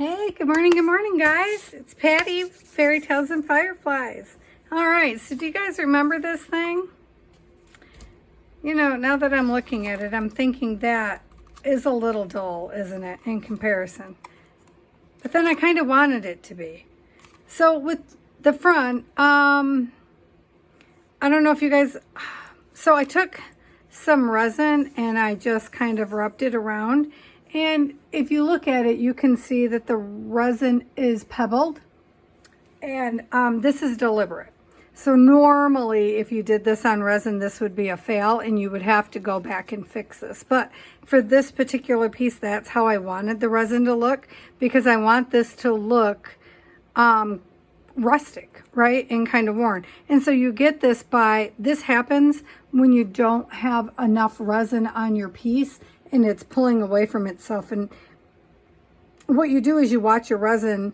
Hey, good morning, guys. It's Patty, Fairy Tales and Fireflies. All right, so do you guys remember this thing? You know, now that I'm looking at it, I'm thinking that is a little dull, isn't it, in comparison? But then I kind of wanted it to be. So with the front, I don't know if you guys, so I took some resin and I just kind of rubbed it around. And if you look at it, you can see that the resin is pebbled, and this is deliberate. So normally if you did this on resin, this would be a fail and you would have to go back and fix this. But for this particular piece, that's how I wanted the resin to look, because I want this to look rustic, right? And kind of worn. And so you get this this happens when you don't have enough resin on your piece and it's pulling away from itself. And what you do is you watch your resin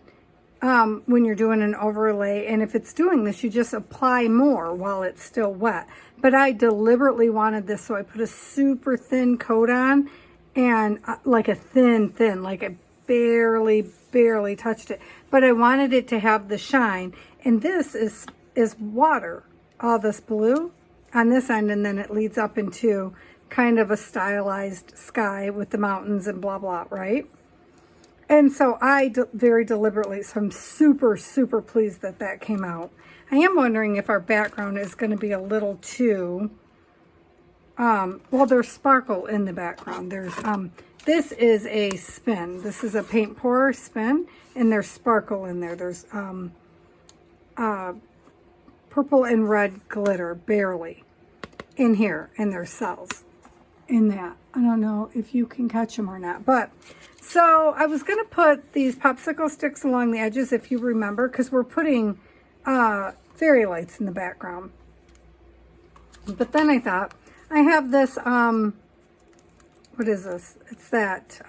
when you're doing an overlay, and if it's doing this, you just apply more while it's still wet. But I deliberately wanted this, so I put a super thin coat on, and like a thin, like I barely touched it. But I wanted it to have the shine, and this is water, all this blue on this end, and then it leads up into kind of a stylized sky with the mountains and blah blah, right? And so I very deliberately, so I'm super pleased that that came out. I am wondering if our background is going to be a little too well, there's sparkle in the background. There's this is a spin, this is a paint pour spin, and there's sparkle in there. There's purple and red glitter barely in here, and there's cells in that. I don't know if you can catch them or not, but so I was going to put these popsicle sticks along the edges, if you remember, because we're putting fairy lights in the background. But then I thought, I have this, what is this? It's that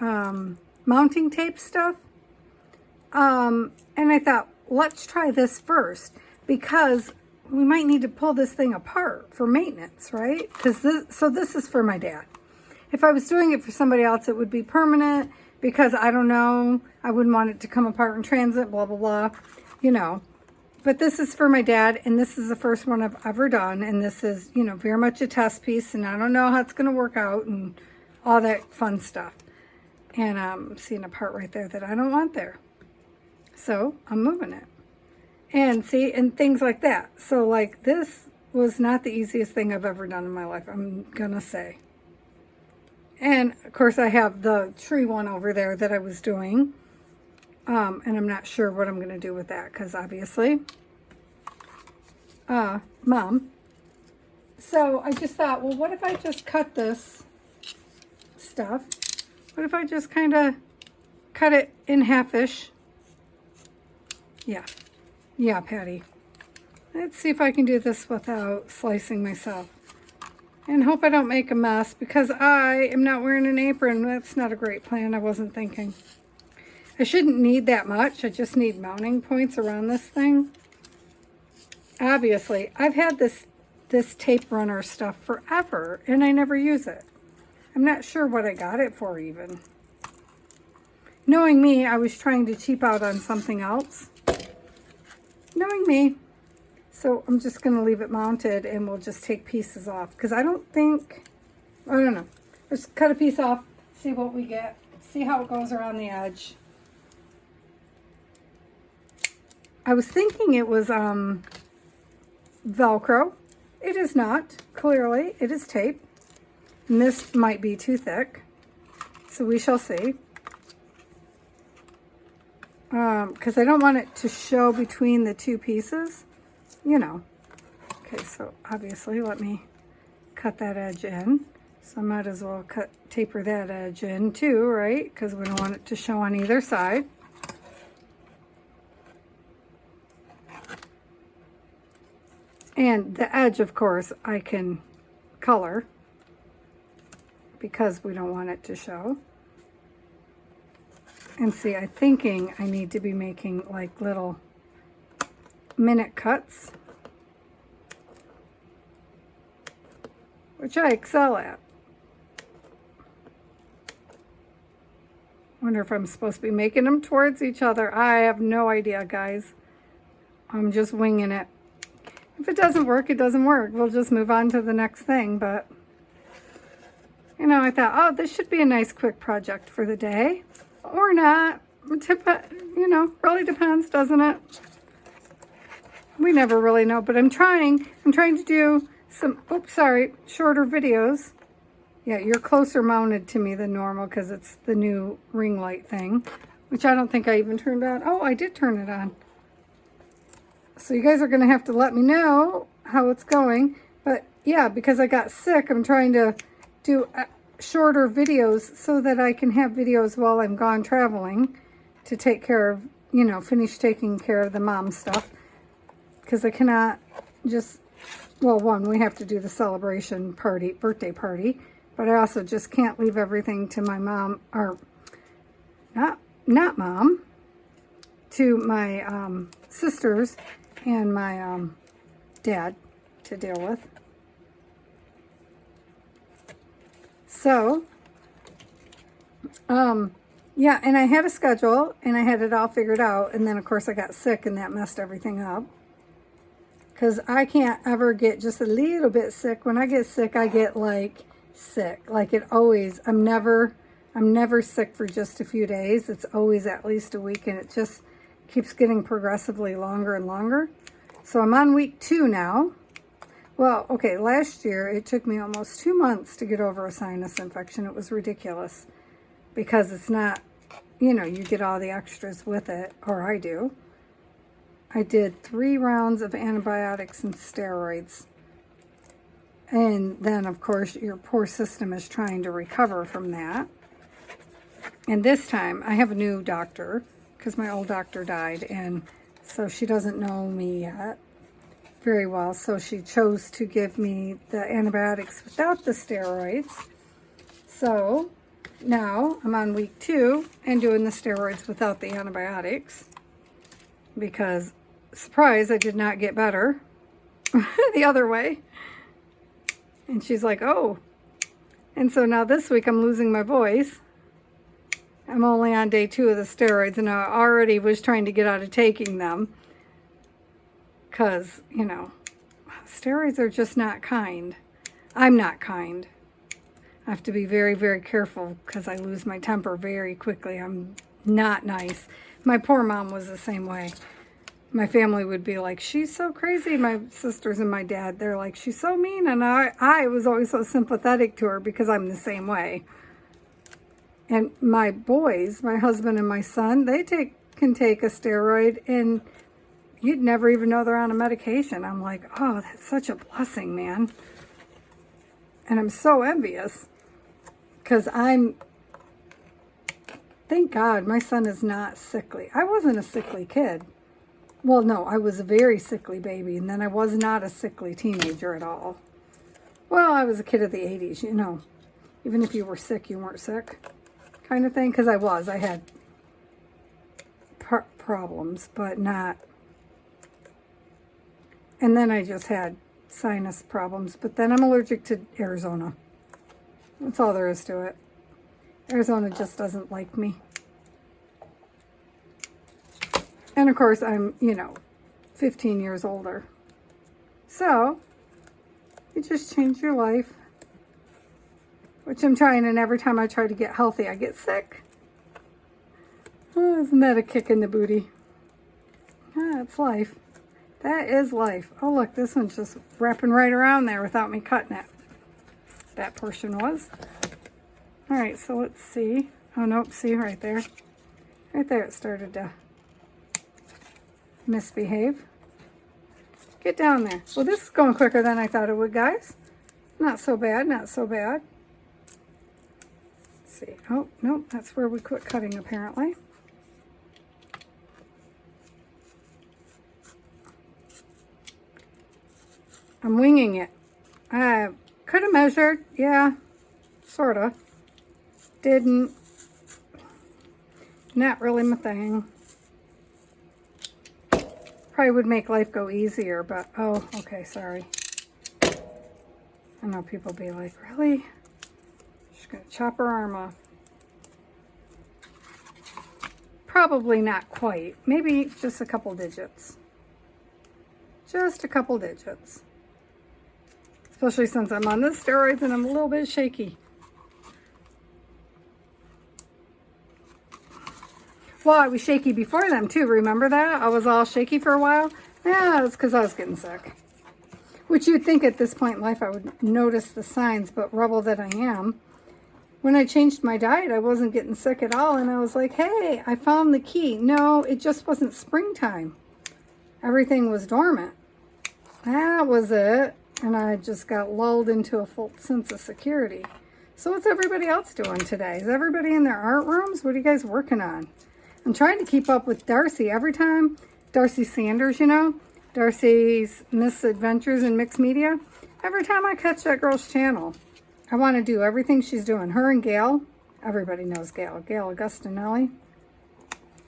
mounting tape stuff. And I thought, let's try this first, because we might need to pull this thing apart for maintenance, right? Because this is for my dad. If I was doing it for somebody else, it would be permanent, because I don't know, I wouldn't want it to come apart in transit, blah, blah, blah, you know. But this is for my dad, and this is the first one I've ever done, and this is, you know, very much a test piece, and I don't know how it's going to work out and all that fun stuff. And I'm seeing a part right there that I don't want there. So I'm moving it. And see, and things like that. So like this was not the easiest thing I've ever done in my life, I'm going to say. And of course I have the tree one over there that I was doing. And I'm not sure what I'm going to do with that, because obviously, Mom. So I just thought, well, what if I just cut this stuff? What if I just kind of cut it in half-ish? Yeah, Patty. Let's see if I can do this without slicing myself. And hope I don't make a mess, because I am not wearing an apron. That's not a great plan. I wasn't thinking. I shouldn't need that much. I just need mounting points around this thing. Obviously, I've had this tape runner stuff forever, and I never use it. I'm not sure what I got it for even. Knowing me, I was trying to cheap out on something else. Knowing me. So I'm just going to leave it mounted, and we'll just take pieces off, because I don't know. Let's cut a piece off, see what we get, see how it goes around the edge. I was thinking it was Velcro. It is not, clearly. It is tape. And this might be too thick, so we shall see. Because I don't want it to show between the two pieces. You know. Okay, so obviously let me cut that edge in. So I might as well taper that edge in too, right? Because we don't want it to show on either side. And the edge, of course, I can color, because we don't want it to show. And see, I'm thinking I need to be making like little minute cuts, which I excel at. Wonder if I'm supposed to be making them towards each other. I have no idea, guys. I'm just winging it. If it doesn't work, it doesn't work. We'll just move on to the next thing. But, you know, I thought, oh, this should be a nice quick project for the day. Or not. You know, really depends, doesn't it? We never really know. But I'm trying to do some, oops, sorry, shorter videos. Yeah, you're closer mounted to me than normal because it's the new ring light thing, which I don't think I even turned on. Oh, I did turn it on. So you guys are going to have to let me know how it's going. But yeah, because I got sick, I'm trying to do shorter videos so that I can have videos while I'm gone traveling to take care of, you know, finish taking care of the mom stuff. Because I cannot just, well, one, we have to do the celebration party, birthday party. But I also just can't leave everything to my mom, or not mom, to my sisters and my dad to deal with. So, yeah, and I had a schedule, and I had it all figured out, and then, of course, I got sick, and that messed everything up. Because I can't ever get just a little bit sick. When I get sick, I get, like, sick. Like, it always, I'm never sick for just a few days. It's always at least a week, and it just keeps getting progressively longer and longer. So I'm on week 2 now. Well, okay, last year it took me almost 2 months to get over a sinus infection. It was ridiculous because it's not, you know, you get all the extras with it, or I do. I did 3 rounds of antibiotics and steroids. And then, of course, your poor system is trying to recover from that. And this time, I have a new doctor because my old doctor died, and so she doesn't know me yet very well. So she chose to give me the antibiotics without the steroids. So now I'm on week 2 and doing the steroids without the antibiotics because, surprise, I did not get better the other way. And she's like, oh. And so now this week I'm losing my voice. I'm only on day 2 of the steroids, and I already was trying to get out of taking them. Because, you know, steroids are just not kind. I'm not kind. I have to be very, very careful because I lose my temper very quickly. I'm not nice. My poor mom was the same way. My family would be like, she's so crazy. My sisters and my dad, they're like, she's so mean. And I was always so sympathetic to her because I'm the same way. And my boys, my husband and my son, they can take a steroid and you'd never even know they're on a medication. I'm like, oh, that's such a blessing, man. And I'm so envious because thank God my son is not sickly. I wasn't a sickly kid. Well, no, I was a very sickly baby, and then I was not a sickly teenager at all. Well, I was a kid of the 80s, you know. Even if you were sick, you weren't sick kind of thing. Because I had problems, but not. And then I just had sinus problems. But then I'm allergic to Arizona. That's all there is to it. Arizona just doesn't like me. And of course, I'm, you know, 15 years older. So, you just change your life. Which I'm trying, and every time I try to get healthy, I get sick. Oh, isn't that a kick in the booty? Ah, it's life. That is life. Oh, look, this one's just wrapping right around there without me cutting it. That portion was. All right, so let's see. Oh, nope, see right there. Right there it started to misbehave. Get down there. Well, this is going quicker than I thought it would, guys. Not so bad, not so bad. Let's see. Oh, nope, that's where we quit cutting, apparently. I'm winging it. I could have measured, yeah, sort of. Didn't. Not really my thing. Probably would make life go easier, but, oh, okay, sorry. I know people be like, really? She's going to chop her arm off. Probably not quite. Maybe just a couple digits. Just a couple digits. Especially since I'm on the steroids and I'm a little bit shaky. Well, I was shaky before them too. Remember that? I was all shaky for a while. Yeah, it's because I was getting sick. Which you'd think at this point in life I would notice the signs, but rebel that I am. When I changed my diet, I wasn't getting sick at all. And I was like, hey, I found the key. No, it just wasn't springtime. Everything was dormant. That was it. And I just got lulled into a full sense of security. So what's everybody else doing today? Is everybody in their art rooms? What are you guys working on? I'm trying to keep up with Darcy. Every time, Darcy Sanders, you know, Darcy's Misadventures in Mixed Media. Every time I catch that girl's channel, I want to do everything she's doing. Her and Gail, everybody knows Gail. Gail Augustinelli.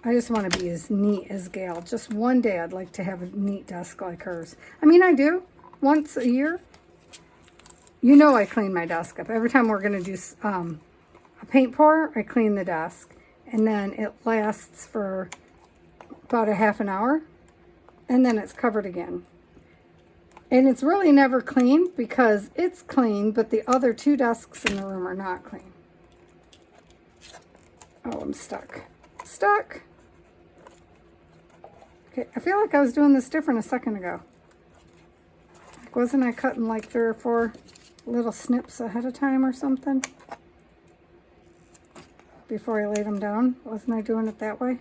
I just want to be as neat as Gail. Just one day I'd like to have a neat desk like hers. I mean, I do. Once a year. You know I clean my desk up. Every time we're going to do a paint pour, I clean the desk. And then it lasts for about a half an hour. And then it's covered again. And it's really never clean because it's clean, but the other two desks in the room are not clean. Oh, I'm stuck. Stuck. Okay, I feel like I was doing this different a second ago. Like, wasn't I cutting like 3 or 4 little snips ahead of time or something? Before I laid them down? Wasn't I doing it that way?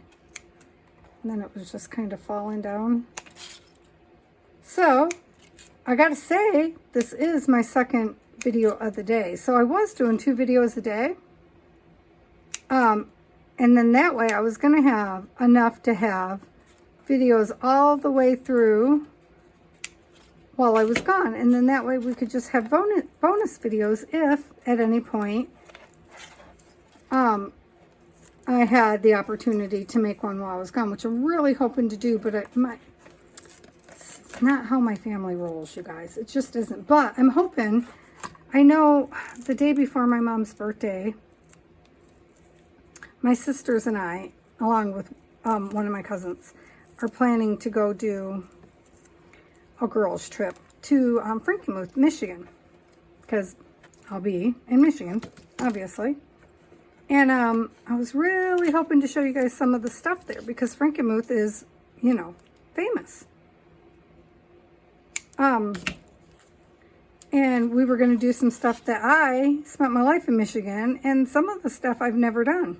And then it was just kind of falling down. So, I gotta say, this is my second video of the day. So I was doing 2 videos a day. And then that way I was gonna have enough to have videos all the way through while I was gone. And then that way we could just have bonus videos if at any point I had the opportunity to make one while I was gone, which I'm really hoping to do, but it's not how my family rolls, you guys. It just isn't. But I'm hoping, I know the day before my mom's birthday, my sisters and I, along with one of my cousins, are planning to go do a girls' trip to Frankenmuth, Michigan, because I'll be in Michigan, obviously. And I was really hoping to show you guys some of the stuff there because Frankenmuth is, you know, famous. And we were going to do some stuff that I spent my life in Michigan, and some of the stuff I've never done.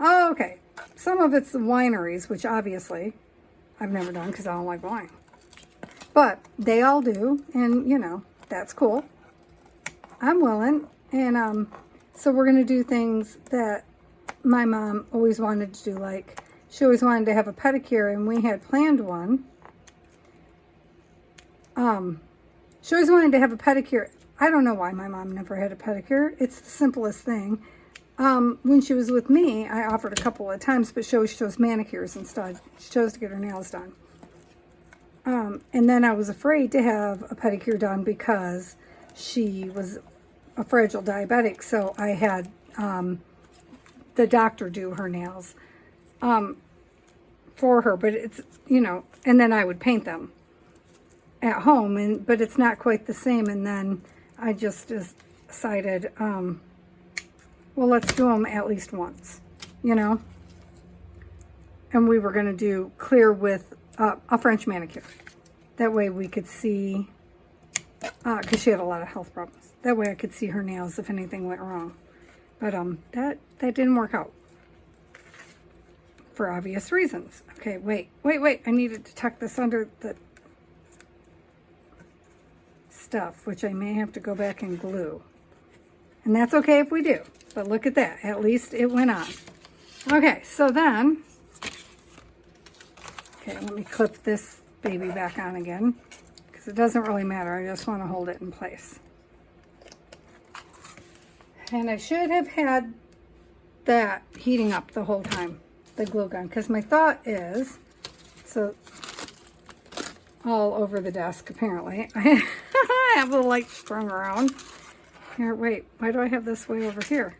Oh, okay. Some of it's the wineries, which obviously I've never done because I don't like wine. But they all do, and, you know, that's cool. I'm willing, and so we're going to do things that my mom always wanted to do, like she always wanted to have a pedicure, and we had planned one. She always wanted to have a pedicure. I don't know why my mom never had a pedicure. It's the simplest thing. When she was with me, I offered a couple of times, but she always chose manicures instead. She chose to get her nails done. And then I was afraid to have a pedicure done because she was a fragile diabetic, so I had the doctor do her nails for her, but it's, you know, and then I would paint them at home, but it's not quite the same. And then I just decided, well, let's do them at least once, you know. And we were going to do clear with a French manicure. That way we could see, because she had a lot of health problems. That way I could see her nails if anything went wrong. But that didn't work out for obvious reasons. Okay, wait. I needed to tuck this under the stuff, which I may have to go back and glue. And that's okay if we do. But look at that. At least it went on. Okay, so then, okay, let me clip this baby back on again, because it doesn't really matter. I just want to hold it in place. And I should have had that heating up the whole time, the glue gun, because my thought is, so all over the desk apparently, I have the light strung around. Here, wait, why do I have this way over here?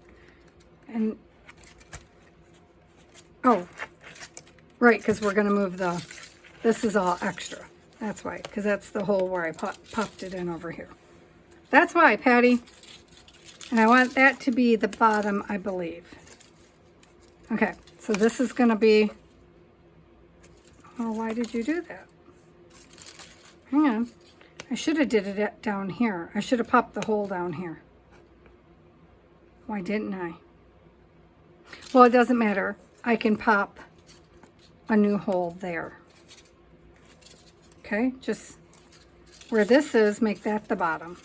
And Oh, right, because we're going to move this is all extra. That's why, because that's the hole where I popped it in over here. That's why, Patty. And I want that to be the bottom, I believe. Okay, so this is going to be... Oh, why did you do that? Hang on. I should have did it down here. I should have popped the hole down here. Why didn't I? Well, it doesn't matter. I can pop a new hole there. Okay, just where this is, make that the bottom.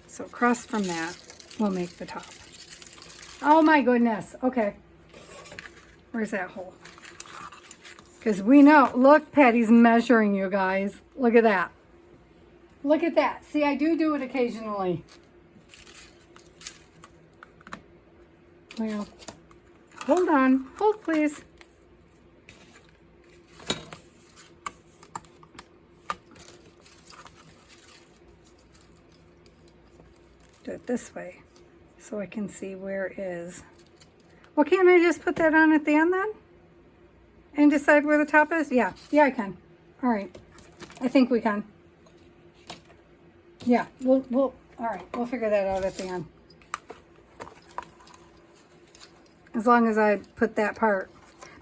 So across from that, we'll make the top. Oh my goodness. Okay. Where's that hole? Because we know, look, Patty's measuring, you guys. Look at that. Look at that. See, I do it occasionally. Well, hold on. Hold, please. Do it this way so I can see where is. Well, can't I just put that on at the end then? And decide where the top is? Yeah, I can. All right. I think we can. Yeah, all right, we'll figure that out at the end. As long as I put that part.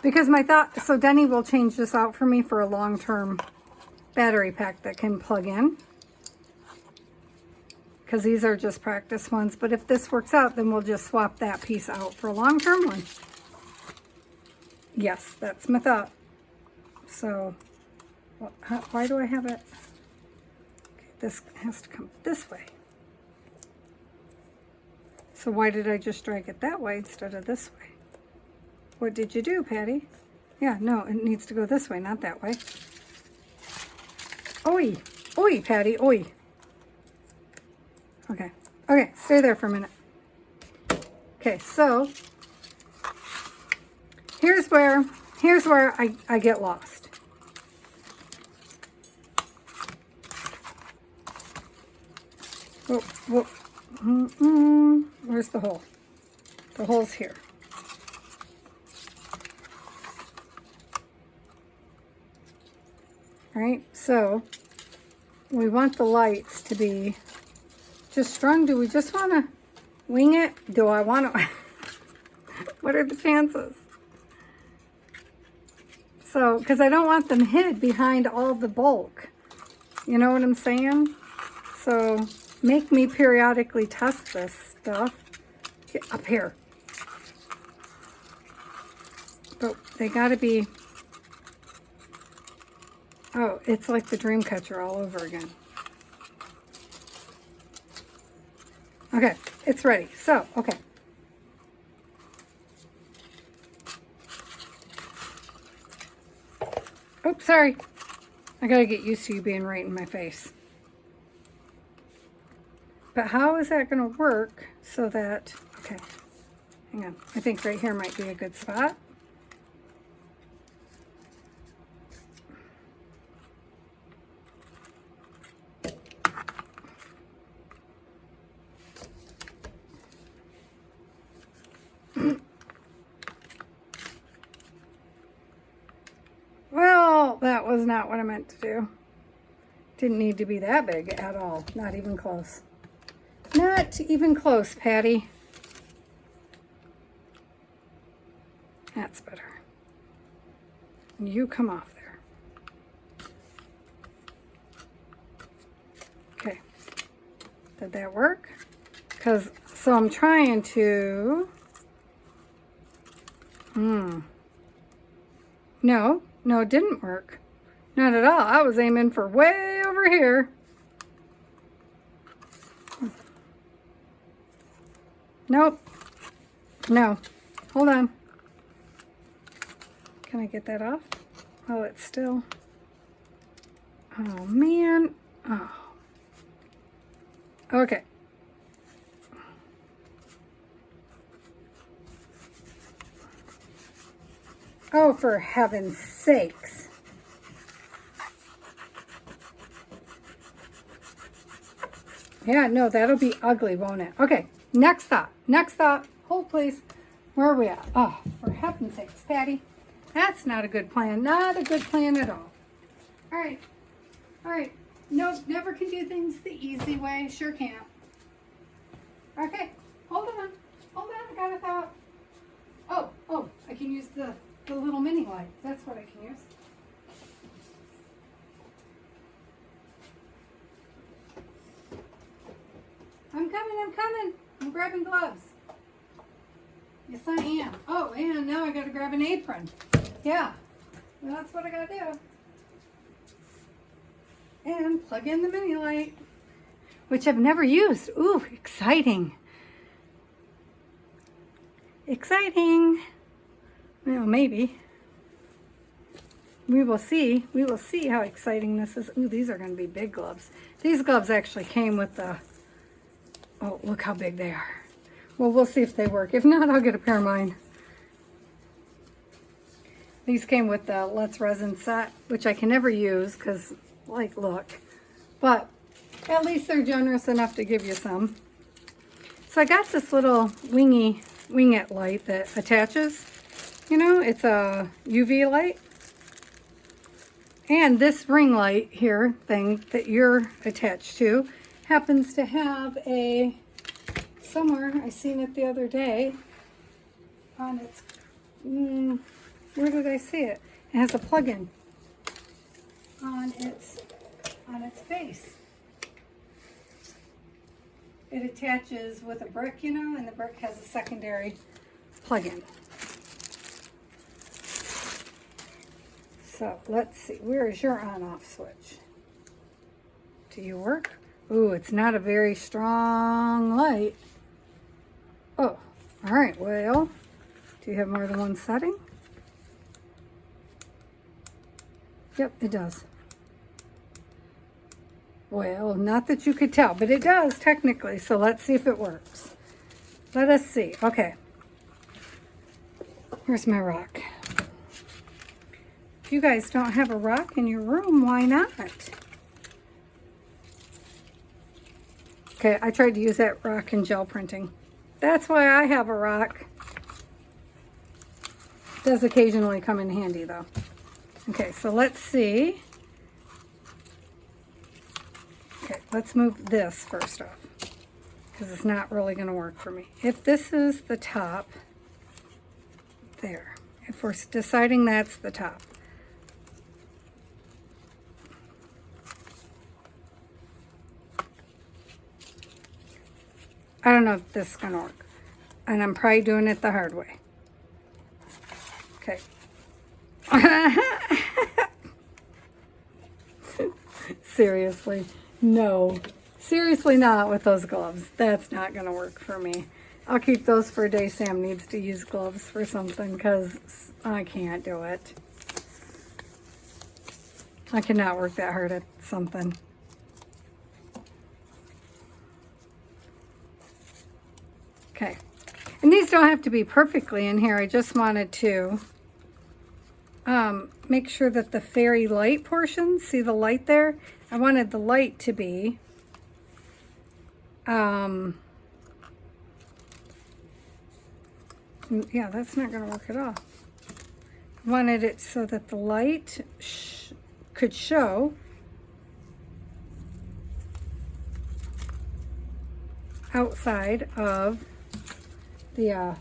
Because my thought, so Denny will change this out for me for a long-term battery pack that can plug in. Because these are just practice ones. But if this works out, then we'll just swap that piece out for a long-term one. Yes, that's my thought. So, well, why do I have it? Okay, this has to come this way. So why did I just drag it that way instead of this way? What did you do, Patty? Yeah, no, it needs to go this way, not that way. Oi, oi, Patty, oi. Okay, okay, stay there for a minute. Okay, so here's where I get lost. Whoa. Where's the hole? The hole's here. All right, so we want the lights to be just strung. Do we just want to wing it? Do I want to? What are the chances? So, because I don't want them hid behind all the bulk. You know what I'm saying? So, make me periodically test this stuff. Get up here. But they got to be... Oh, it's like the dream catcher all over again. Okay, it's ready. So, okay. Oops, sorry. I gotta get used to you being right in my face. But how is that gonna work so that, okay, hang on. I think right here might be a good spot. Well, that was not what I meant to do. Didn't need to be that big at all. Not even close. Not even close, Patty. That's better. You come off there. Okay. Did that work? So I'm trying to... No, it didn't work. Not at all. I was aiming for way over here. Nope. No. Hold on. Can I get that off? Oh, it's still... Oh, man. Oh. Okay. Oh, for heaven's sakes. Yeah, no, that'll be ugly, won't it? Okay, next thought. Next thought. Hold, please. Where are we at? Oh, for heaven's sakes, Patty. That's not a good plan. Not a good plan at all. All right. All right. Nope, never can do things the easy way. Sure can't. Okay, hold on. Hold on, I got a thought. Oh, I can use the little mini light. That's what I can use. I'm coming. I'm grabbing gloves. Yes, I am. Oh, and now I gotta grab an apron. Yeah, well, that's what I gotta do. And plug in the mini light, which I've never used. Ooh, exciting. Exciting. Well, maybe. We will see. We will see how exciting this is. Ooh, these are going to be big gloves. These gloves actually came with the... Oh, look how big they are. Well, we'll see if they work. If not, I'll get a pair of mine. These came with the Let's Resin set, which I can never use because, like, look. But at least they're generous enough to give you some. So I got this little wingette light that attaches. You know, it's a UV light. And this ring light here thing that you're attached to happens to have a, somewhere, I seen it the other day on its, where did I see it? It has a plug-in on its base. It attaches with a brick, you know, and the brick has a secondary plug-in. So let's see, where is your on-off switch? Do you work? Ooh, it's not a very strong light. Oh, all right, well, do you have more than one setting? Yep, it does. Well, not that you could tell, but it does technically, so let's see if it works. Let us see. Okay. Here's my rock. If you guys don't have a rock in your room, why not? Okay, I tried to use that rock in gel printing. That's why I have a rock. Does occasionally come in handy though. Okay, so let's see. Okay, let's move this first off because it's not really going to work for me. If this is the top, there. If we're deciding that's the top. I don't know if this is going to work. And I'm probably doing it the hard way. Okay. Seriously. No. Seriously not with those gloves. That's not going to work for me. I'll keep those for a day Sam needs to use gloves for something because I can't do it. I cannot work that hard at something. Okay. And these don't have to be perfectly in here. I just wanted to make sure that the fairy light portion, see the light there? I wanted the light to be yeah, that's not going to work at all. I wanted it so that the light could show outside of the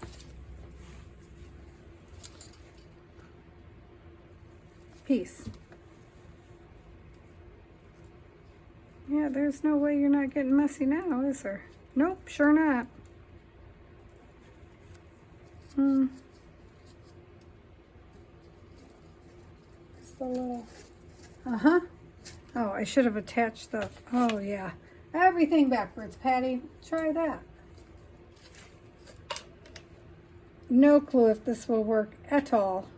piece. Yeah, there's no way you're not getting messy now, is there? Nope, sure not. Just a little. Oh, I should have attached the, oh yeah. Everything backwards, Patty. Try that. No clue if this will work at all.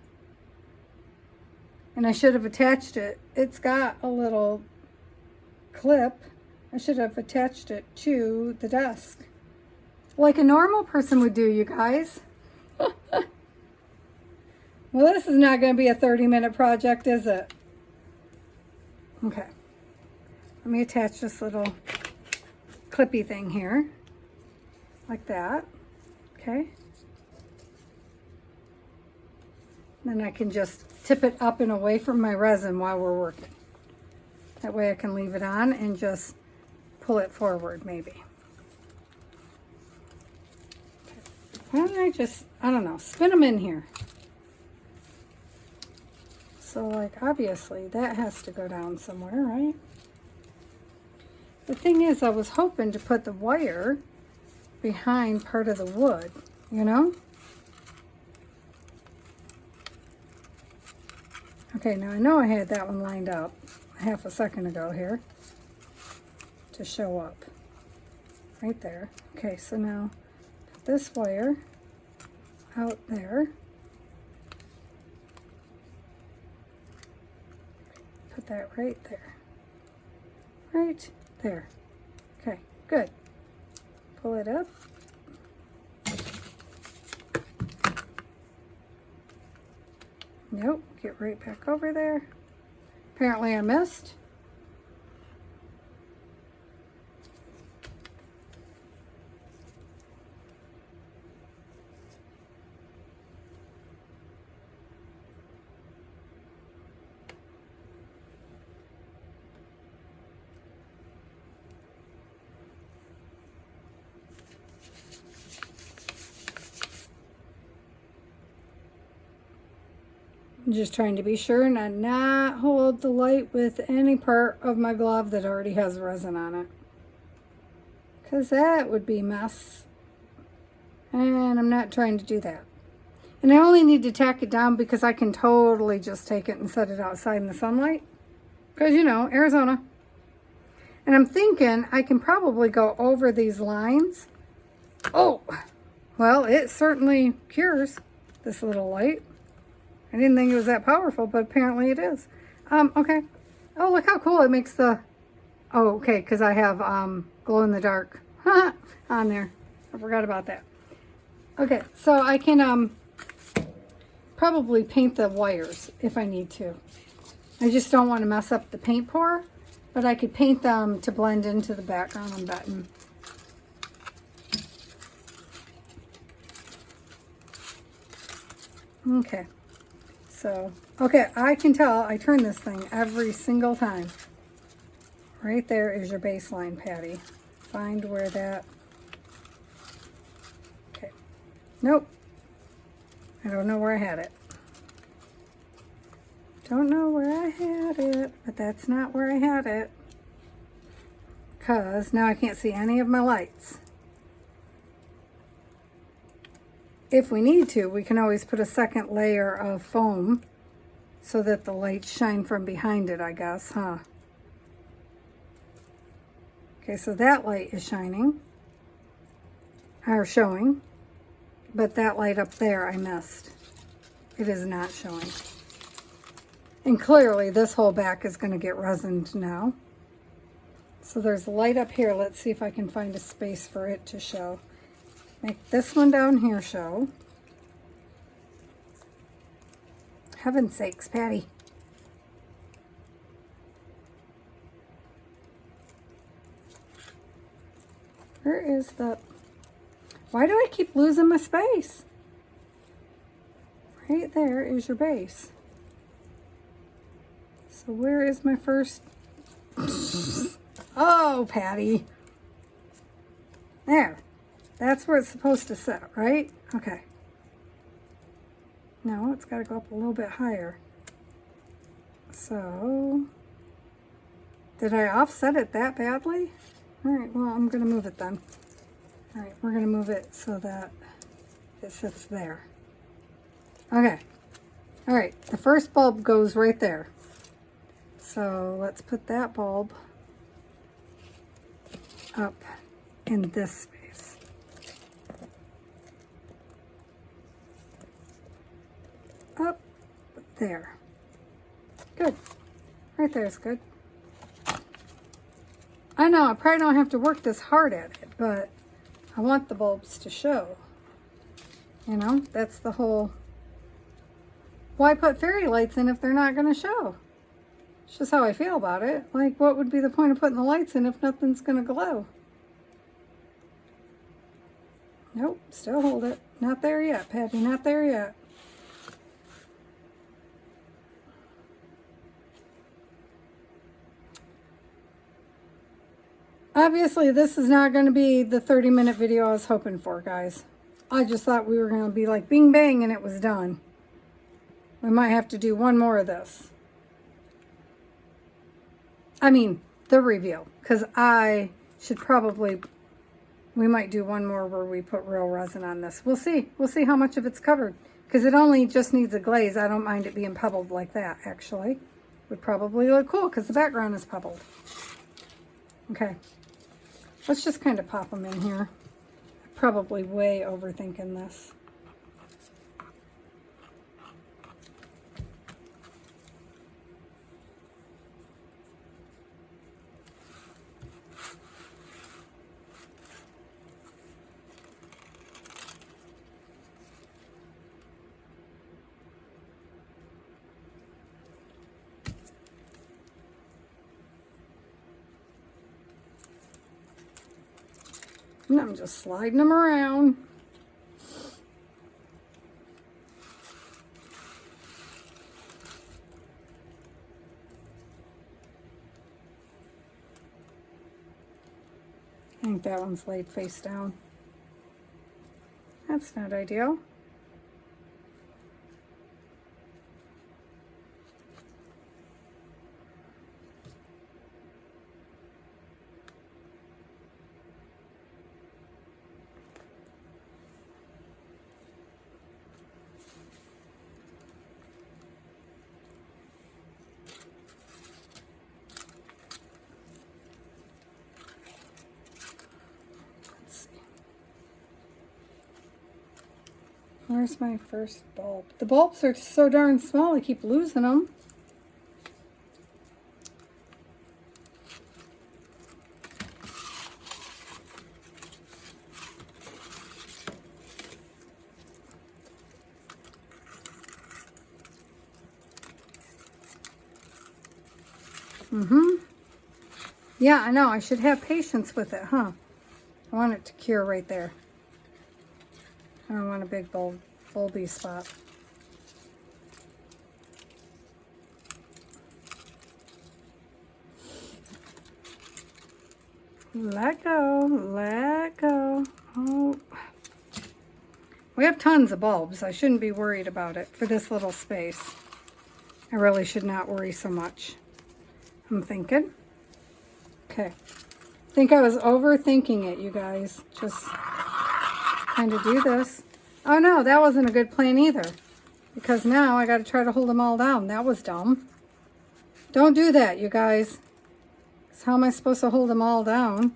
And I should have attached it. It's got a little clip. I should have attached it to the desk. Like a normal person would do, you guys. Well, this is not going to be a 30-minute project, is it? Okay. Let me attach this little clippy thing here. Like that. Okay. Then I can just tip it up and away from my resin while we're working. That way I can leave it on and just pull it forward maybe. Why don't I just, I don't know, spin them in here. So like obviously that has to go down somewhere, right? The thing is, I was hoping to put the wire behind part of the wood, you know? Okay, now I know I had that one lined up half a second ago here to show up right there. Okay, so now put this wire out there. Put that right there. Right there. Okay, good. Pull it up. Nope, get right back over there. Apparently I missed. I'm just trying to be sure and not hold the light with any part of my glove that already has resin on it. Because that would be a mess. And I'm not trying to do that. And I only need to tack it down because I can totally just take it and set it outside in the sunlight. Because, you know, Arizona. And I'm thinking I can probably go over these lines. Oh, well, it certainly cures this little light. I didn't think it was that powerful, but apparently it is. Okay. Oh, look how cool it makes the... Oh, okay, because I have glow-in-the-dark on there. I forgot about that. Okay, so I can probably paint the wires if I need to. I just don't want to mess up the paint pour, but I could paint them to blend into the background, I'm betting. Okay. So, okay, I can tell I turn this thing every single time. Right there is your baseline, Patty. Find where that... Okay. Nope. I don't know where I had it. Don't know where I had it, but that's not where I had it. Because now I can't see any of my lights. If we need to, we can always put a second layer of foam so that the lights shine from behind it, I guess, huh? Okay, so that light is shining, or showing, but that light up there I missed. It is not showing. And clearly this whole back is going to get resined now. So there's a light up here. Let's see if I can find a space for it to show. Make this one down here show. Heaven's sakes, Patty. Where is the... Why do I keep losing my space? Right there is your base. So where is my first... Oh, Patty. There. That's where it's supposed to sit, right? Okay. No, it's got to go up a little bit higher. So, did I offset it that badly? All right, well, I'm going to move it then. All right, we're going to move it so that it sits there. Okay. All right, the first bulb goes right there. So let's put that bulb up in this space. Up there. Good. Right there is good. I know I probably don't have to work this hard at it, but I want the bulbs to show. You know, that's the whole... Why put fairy lights in if they're not going to show? It's just how I feel about it. Like, what would be the point of putting the lights in if nothing's going to glow? Nope, still hold it. Not there yet, Patty, not there yet. Obviously, this is not going to be the 30-minute video I was hoping for, guys. I just thought we were going to be like bing bang and it was done. We might have to do one more of this. I mean, the reveal. Because I should probably... We might do one more where we put real resin on this. We'll see. We'll see how much of it's covered. Because it only just needs a glaze. I don't mind it being pebbled like that, actually. Would probably look cool because the background is pebbled. Okay. Let's just kind of pop them in here. Probably way overthinking this. And I'm just sliding them around. I think that one's laid face down. That's not ideal. Where's my first bulb? The bulbs are so darn small, I keep losing them. Yeah, I know. I should have patience with it, huh? I want it to cure right there. I don't want a big bulby spot. Let go, let go. Oh. We have tons of bulbs. I shouldn't be worried about it for this little space. I really should not worry so much. I'm thinking. Okay. I think I was overthinking it, you guys. Just kind of do this. Oh no, that wasn't a good plan either. Because now I got to try to hold them all down. That was dumb. Don't do that, you guys. Because how am I supposed to hold them all down?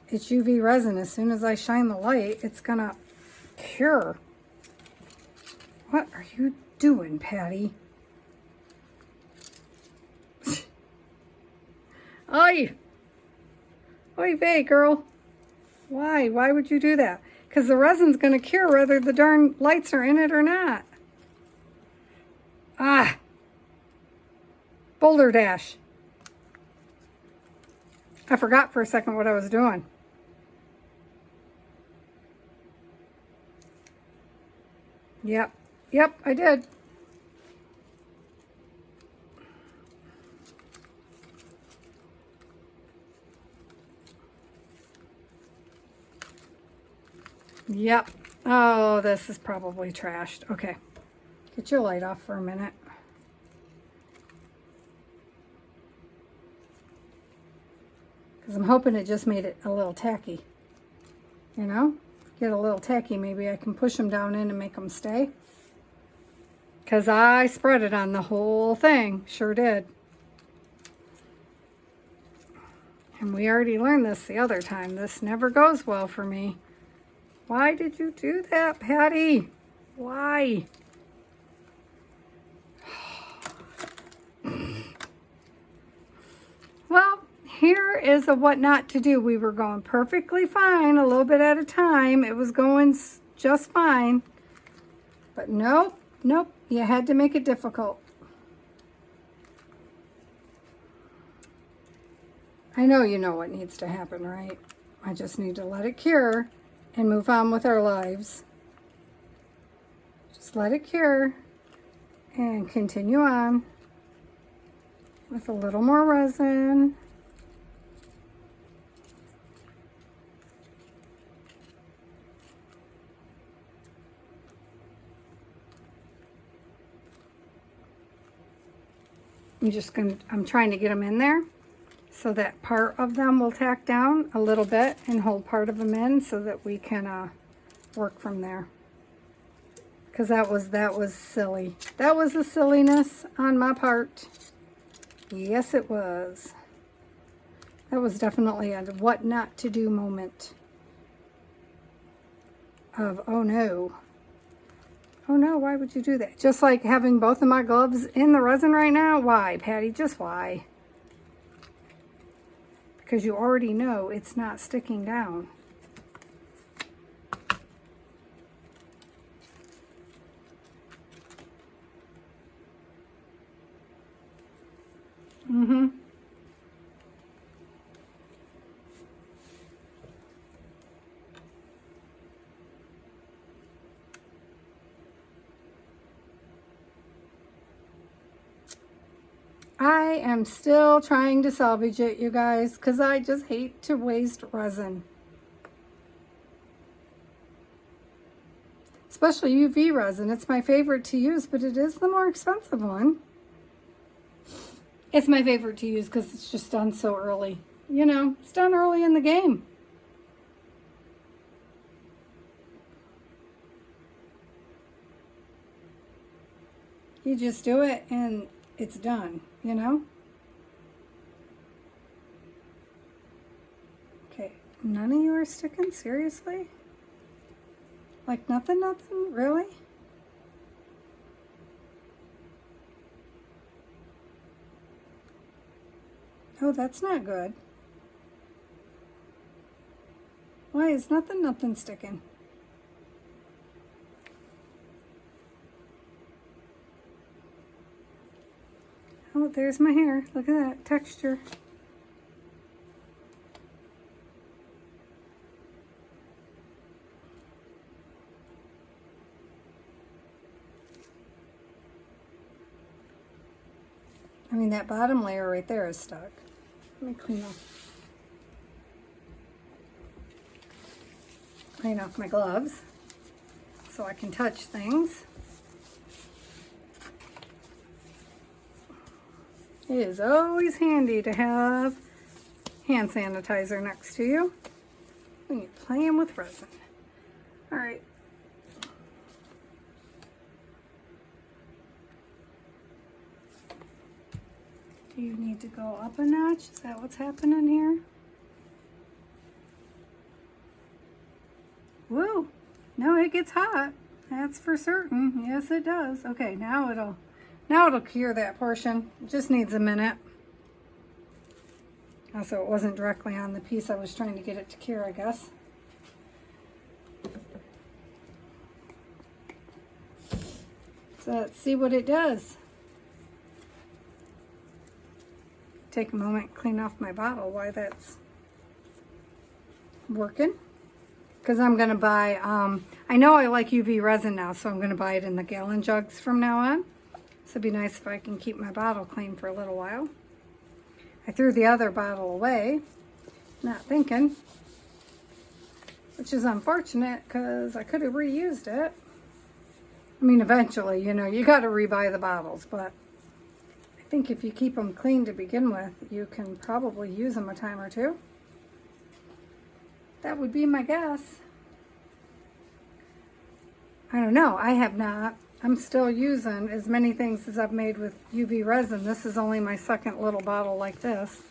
It's UV resin. As soon as I shine the light, it's going to cure. What are you doing, Patty? Oy! Oy vey, girl. Why? Why would you do that? Because the resin's going to cure whether the darn lights are in it or not. Ah! Boulder Dash. I forgot for a second what I was doing. Yep, I did. Yep. Oh, this is probably trashed. Okay. Get your light off for a minute. Because I'm hoping it just made it a little tacky. You know? Get a little tacky. Maybe I can push them down in and make them stay. Because I spread it on the whole thing. Sure did. And we already learned this the other time. This never goes well for me. Why did you do that, Patty? Why? Well, here is a what not to do. We were going perfectly fine, a little bit at a time. It was going just fine. But nope, you had to make it difficult. I know you know what needs to happen, right? I just need to let it cure and move on with our lives. Just let it cure and continue on with a little more resin. I'm trying to get them in there so that part of them will tack down a little bit and hold part of them in so that we can work from there. Because that was silly. That was a silliness on my part. Yes, it was. That was definitely a what not to do moment of, oh no. Oh no, why would you do that? Just like having both of my gloves in the resin right now. Why, Patty? Just why? Because you already know it's not sticking down. I am still trying to salvage it, you guys, because I just hate to waste resin. Especially UV resin. It's my favorite to use, but it is the more expensive one. It's my favorite to use because it's just done so early. You know, it's done early in the game. You just do it and it's done, you know? Okay, none of you are sticking? Seriously? Like nothing, really? Oh, that's not good. Why is nothing sticking? Oh, there's my hair. Look at that texture. I mean, that bottom layer right there is stuck. Let me clean off my gloves so I can touch things. It is always handy to have hand sanitizer next to you when you're playing with resin. All right. Do you need to go up a notch? Is that what's happening here? Woo! No, it gets hot. That's for certain. Yes, it does. Okay, now it'll cure that portion. It just needs a minute. Also, it wasn't directly on the piece I was trying to get it to cure, I guess. So let's see what it does. Take a moment, clean off my bottle while that's working. Because I'm going to buy, I know I like UV resin now, so I'm going to buy it in the gallon jugs from now on. So it'd be nice if I can keep my bottle clean for a little while. I threw the other bottle away, not thinking, which is unfortunate because I could have reused it. I mean, eventually, you know, you got to rebuy the bottles, but I think if you keep them clean to begin with, you can probably use them a time or two. That would be my guess. I don't know. I have not. I'm still using as many things as I've made with UV resin. This is only my second little bottle like this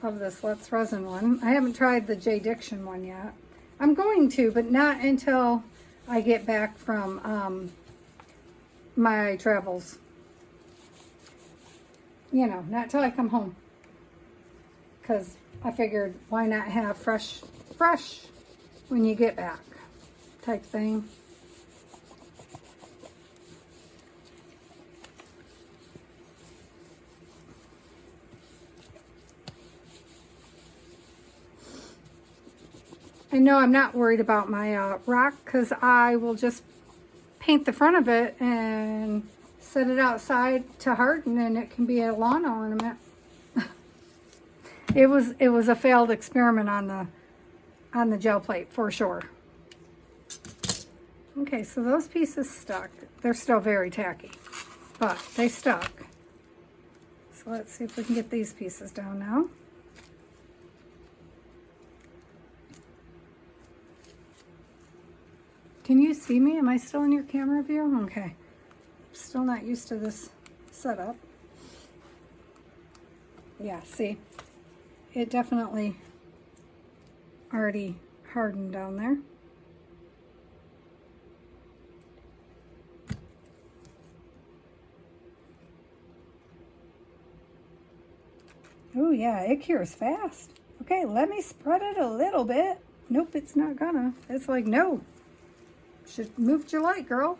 of this Let's Resin one. I haven't tried the J. Diction one yet. I'm going to, but not until I get back from my travels. You know, not till I come home. Because I figured, why not have fresh when you get back type thing. I know I'm not worried about my rock because I will just paint the front of it and set it outside to harden, and it can be a lawn ornament. It was a failed experiment on the gel plate for sure. Okay, so those pieces stuck. They're still very tacky, but they stuck. let's see if we can get these pieces down now. Can you see me? Am I still in your camera view? Okay. Still not used to this setup. Yeah, see? It definitely already hardened down there. Oh yeah, it cures fast. Okay, let me spread it a little bit. Nope, it's not gonna. It's like, no. Should moved your light, girl.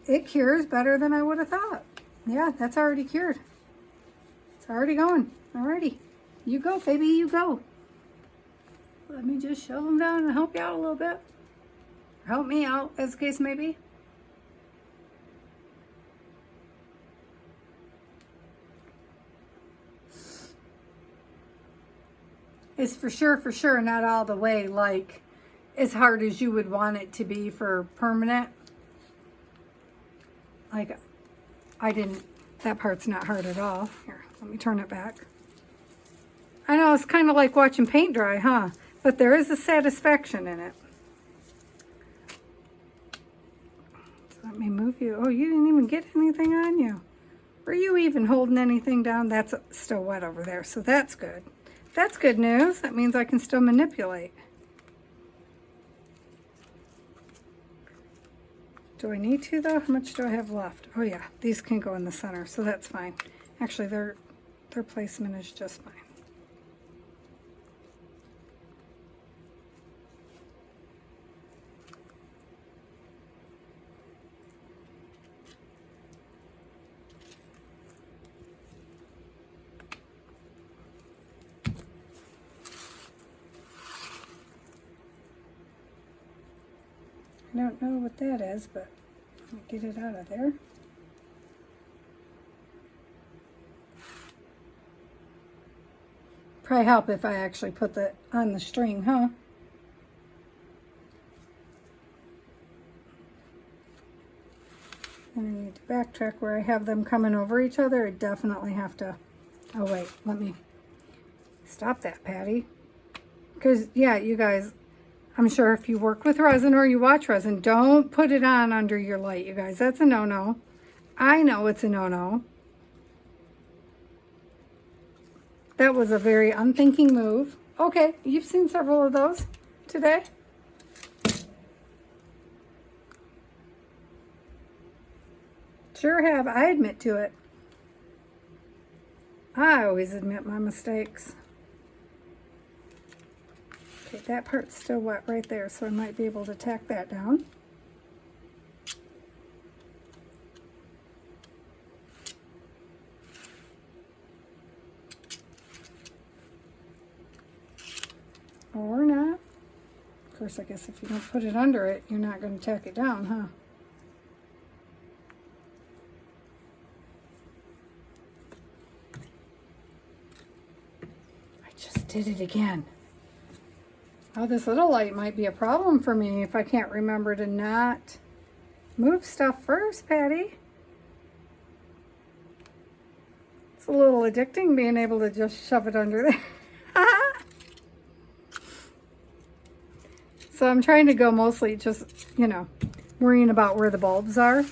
It cures better than I would have thought. Yeah, that's already cured. It's already going. Alrighty. You go, baby, you go. Let me just shove them down and help you out a little bit. Help me out, as the case may be. It's for sure not all the way like as hard as you would want it to be for permanent. Like, that part's not hard at all. Here, let me turn it back. I know, it's kind of like watching paint dry, huh? But there is a satisfaction in it. So let me move you. Oh, you didn't even get anything on you. Were you even holding anything down? That's still wet over there, so that's good. That's good news. That means I can still manipulate. Do I need to though? How much do I have left? Oh yeah, these can go in the center, so that's fine. Actually, their placement is just fine. I don't know what that is, but let me get it out of there. Probably help if I actually put that on the string, huh? And I need to backtrack where I have them coming over each other. I definitely have to, oh wait, let me stop that, Patty. Because, yeah, you guys, I'm sure if you work with resin or you watch resin, don't put it on under your light, you guys. That's a no-no. I know it's a no-no. That was a very unthinking move. Okay, you've seen several of those today. Sure have. I admit to it. I always admit my mistakes. Okay, that part's still wet right there, so I might be able to tack that down. Or not. Of course, I guess if you don't put it under it, you're not going to tack it down, huh? I just did it again. Oh, this little light might be a problem for me if I can't remember to not move stuff first, Patty. It's a little addicting being able to just shove it under there. So I'm trying to go mostly just, you know, worrying about where the bulbs are.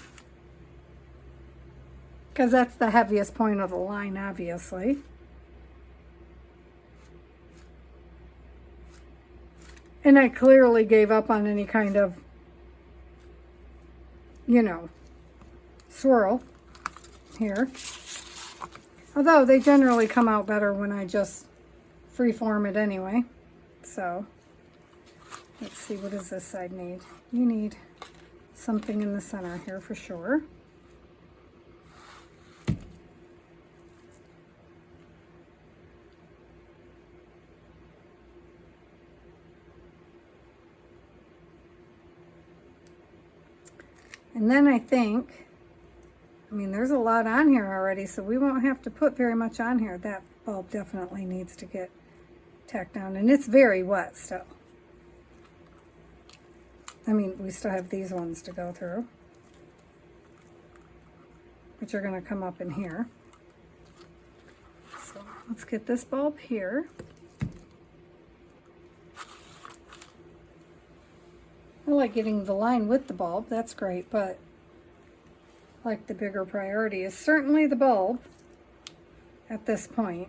Because that's the heaviest point of the line, obviously. And I clearly gave up on any kind of, you know, swirl here. Although they generally come out better when I just freeform it anyway. So, let's see, what does this side need? You need something in the center here for sure. And then I think, I mean, there's a lot on here already, so we won't have to put very much on here. That bulb definitely needs to get tacked down, and it's very wet still. I mean, we still have these ones to go through. which are going to come up in here. So let's get this bulb here. I like getting the line with the bulb, that's great, but like the bigger priority is certainly the bulb at this point.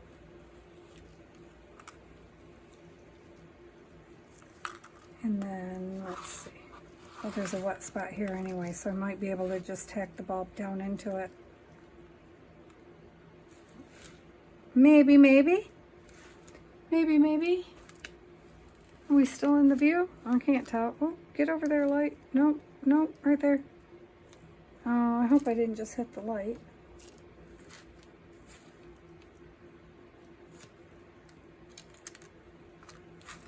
And then let's see. Oh, there's a wet spot here anyway, so I might be able to just tack the bulb down into it. Maybe, maybe. Maybe, maybe. Are we still in the view? I can't tell. Oh, get over there, light. Nope, nope, right there. Oh, I hope I didn't just hit the light.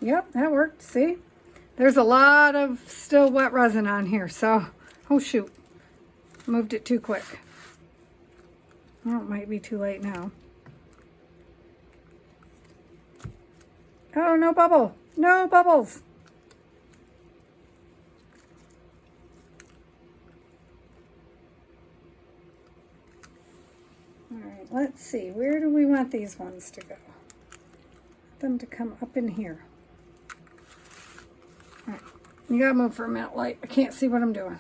Yep, that worked. See? There's a lot of still wet resin on here, so, oh shoot, moved it too quick. Well, it might be too late now. Oh, no bubble, no bubbles. All right, let's see, where do we want these ones to go? Them to come up in here. All right, you gotta move for a minute, light. I can't see what I'm doing.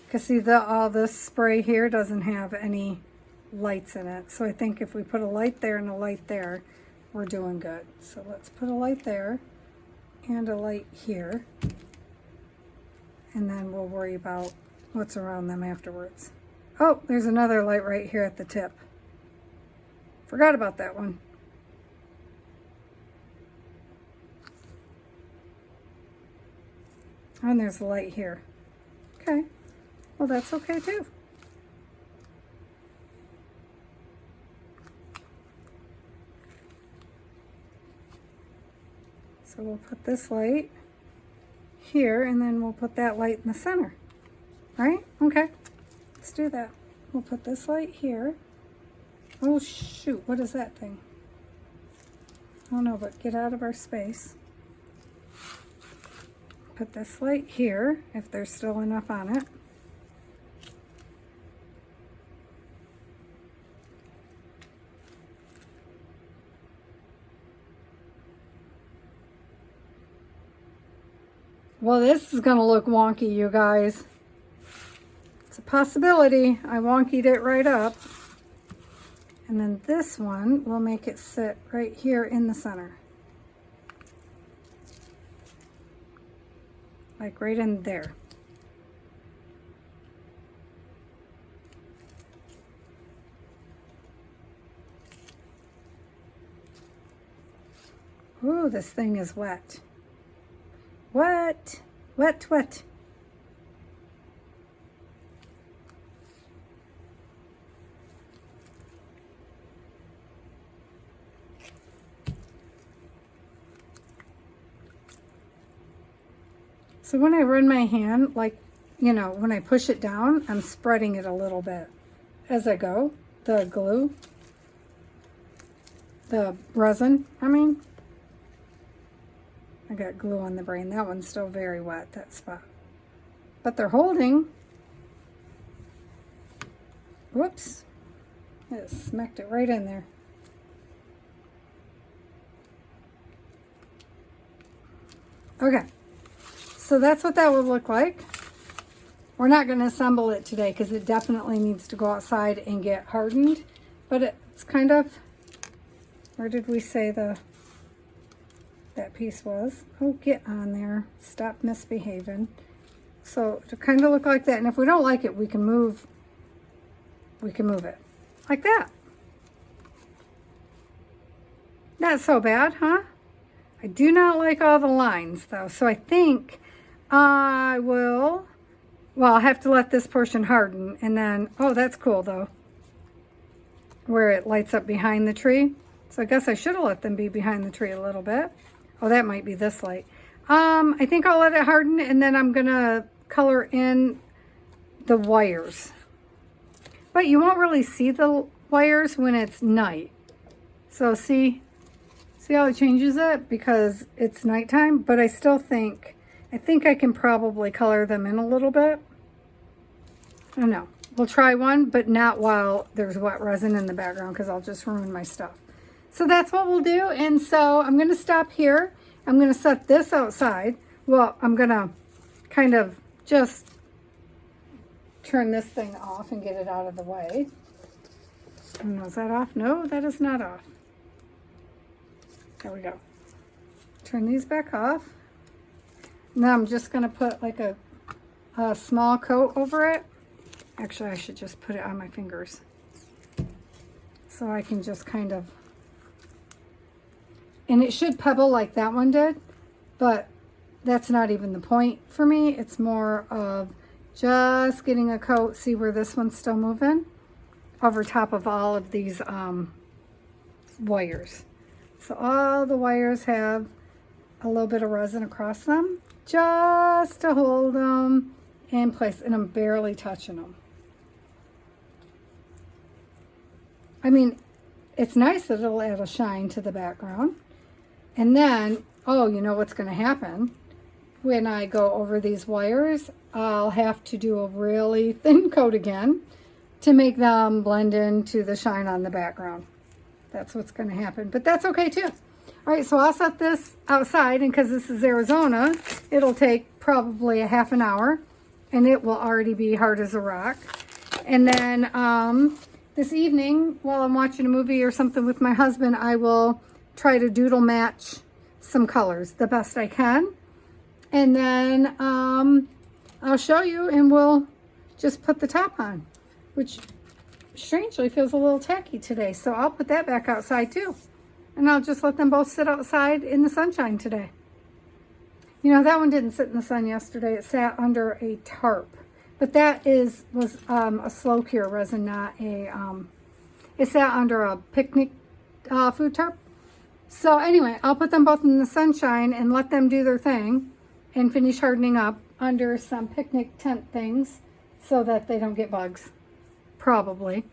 Because see, all this spray here doesn't have any lights in it. So I think if we put a light there and a light there, we're doing good. So let's put a light there and a light here. And then we'll worry about what's around them afterwards. Oh, there's another light right here at the tip. Forgot about that one. And there's a light here. Okay. Well, that's okay too. So we'll put this light here, and then we'll put that light in the center. Right? Okay. Let's do that. We'll put this light here. Oh shoot, what is that thing? I don't know, but get out of our space. Put this light here, if there's still enough on it. Well, this is going to look wonky, you guys. It's a possibility. I wonkied it right up. And then this one, we'll make it sit right here in the center. Like right in there. Ooh, this thing is wet. Wet, wet, wet. So when I run my hand, like, you know, when I push it down, I'm spreading it a little bit as I go. The glue, the resin, I mean. I got glue on the brain. That one's still very wet, that spot. But they're holding. Whoops. I just smacked it right in there. Okay. So that's what that would look like. We're not going to assemble it today because it definitely needs to go outside and get hardened. But it's kind of, where did we say that piece was? Oh, get on there. Stop misbehaving. So to kind of look like that. And if we don't like it, we can move it like that. Not so bad, huh? I do not like all the lines though. So I think I will, well, I'll have to let this portion harden and then, oh, that's cool though, where it lights up behind the tree. So I guess I should have let them be behind the tree a little bit. Oh, that might be this light. I think I'll let it harden and then I'm gonna color in the wires. But you won't really see the wires when it's night. So see how it changes it because it's nighttime, but I still think, I think I can probably color them in a little bit. I don't know. we'll try one, but not while there's wet resin in the background because I'll just ruin my stuff. So that's what we'll do. And so I'm going to stop here. I'm going to set this outside. Well, I'm going to kind of just turn this thing off and get it out of the way. And is that off? No, that is not off. There we go. Turn these back off. Now I'm just going to put like a small coat over it. Actually, I should just put it on my fingers. So I can just kind of, and it should pebble like that one did, but that's not even the point for me. It's more of just getting a coat, see where this one's still moving, over top of all of these wires. So all the wires have a little bit of resin across them, just to hold them in place, and I'm barely touching them. I mean, it's nice that it'll add a shine to the background. And then, oh, you know what's going to happen? When I go over these wires, I'll have to do a really thin coat again to make them blend into the shine on the background. That's what's going to happen, but that's okay too. All right, so I'll set this outside, and because this is Arizona, it'll take probably a half an hour, and it will already be hard as a rock. And then this evening, while I'm watching a movie or something with my husband, I will try to doodle match some colors the best I can. And then I'll show you, and we'll just put the top on, which strangely feels a little tacky today. So I'll put that back outside too. And I'll just let them both sit outside in the sunshine today. You know, that one didn't sit in the sun yesterday. It sat under a tarp. But that was a slow cure resin, not a, it sat under a picnic food tarp. So anyway, I'll put them both in the sunshine and let them do their thing and finish hardening up under some picnic tent things so that they don't get bugs, probably.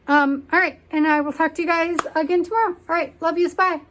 All right, and I will talk to you guys again tomorrow. All right, love yous, bye.